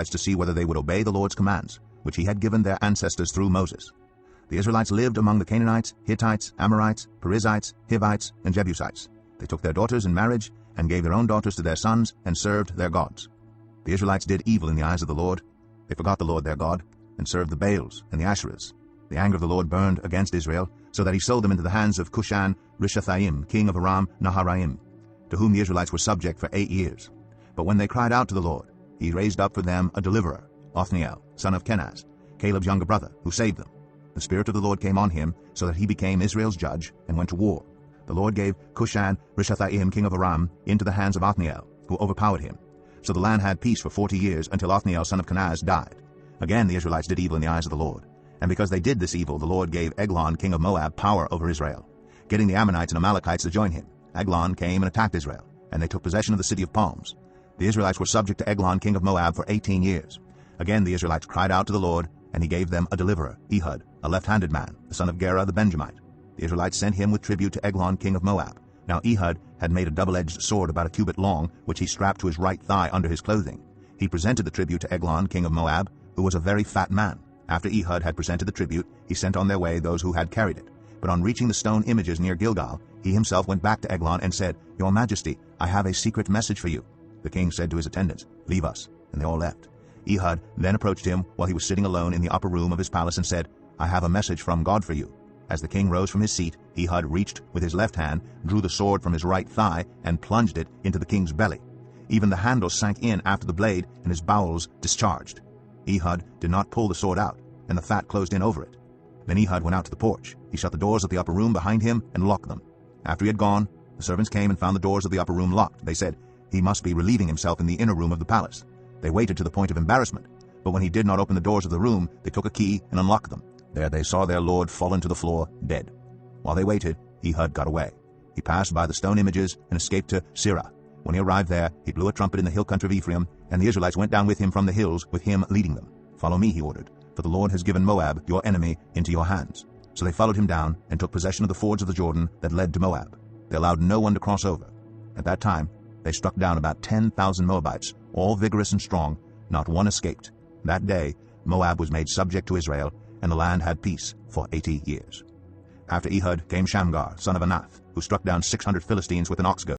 as to see whether they would obey the Lord's commands, which he had given their ancestors through Moses. The Israelites lived among the Canaanites, Hittites, Amorites, Perizzites, Hivites, and Jebusites. They took their daughters in marriage, and gave their own daughters to their sons, and served their gods. The Israelites did evil in the eyes of the Lord. They forgot the Lord their God, and served the Baals and the Asherahs. The anger of the Lord burned against Israel, so that he sold them into the hands of Cushan-Rishathaim, king of Aram Naharaim, to whom the Israelites were subject for 8 years. But when they cried out to the Lord, he raised up for them a deliverer, Othniel, son of Kenaz, Caleb's younger brother, who saved them. The Spirit of the Lord came on him, so that he became Israel's judge, and went to war. The Lord gave Cushan-Rishathaim, king of Aram, into the hands of Othniel, who overpowered him. So the land had peace for 40 years, until Othniel, son of Kenaz, died. Again the Israelites did evil in the eyes of the Lord. And because they did this evil, the Lord gave Eglon, king of Moab, power over Israel, getting the Ammonites and Amalekites to join him. Eglon came and attacked Israel, and they took possession of the city of palms. The Israelites were subject to Eglon, king of Moab, for 18 years. Again the Israelites cried out to the Lord, and he gave them a deliverer, Ehud, a left-handed man, the son of Gera the Benjamite. The Israelites sent him with tribute to Eglon, king of Moab. Now Ehud had made a double-edged sword about a cubit long, which he strapped to his right thigh under his clothing. He presented the tribute to Eglon, king of Moab, who was a very fat man. After Ehud had presented the tribute, he sent on their way those who had carried it. But on reaching the stone images near Gilgal, he himself went back to Eglon and said, "Your Majesty, I have a secret message for you." The king said to his attendants, "Leave us," and they all left. Ehud then approached him while he was sitting alone in the upper room of his palace and said, "I have a message from God for you." As the king rose from his seat, Ehud reached with his left hand, drew the sword from his right thigh, and plunged it into the king's belly. Even the handle sank in after the blade, and his bowels discharged. Ehud did not pull the sword out, and the fat closed in over it. Then Ehud went out to the porch. He shut the doors of the upper room behind him and locked them. After he had gone, the servants came and found the doors of the upper room locked. They said, "He must be relieving himself in the inner room of the palace." They waited to the point of embarrassment, but when he did not open the doors of the room, they took a key and unlocked them. There they saw their lord fallen to the floor, dead. While they waited, Ehud got away. He passed by the stone images and escaped to Sirah. When he arrived there, he blew a trumpet in the hill country of Ephraim, and the Israelites went down with him from the hills, with him leading them. "Follow me," he ordered, "for the Lord has given Moab, your enemy, into your hands." So they followed him down and took possession of the fords of the Jordan that led to Moab. They allowed no one to cross over. At that time, they struck down about 10,000 Moabites, all vigorous and strong. Not one escaped. That day, Moab was made subject to Israel, and the land had peace for 80 years. After Ehud came Shamgar, son of Anath, who struck down 600 Philistines with an ox goad.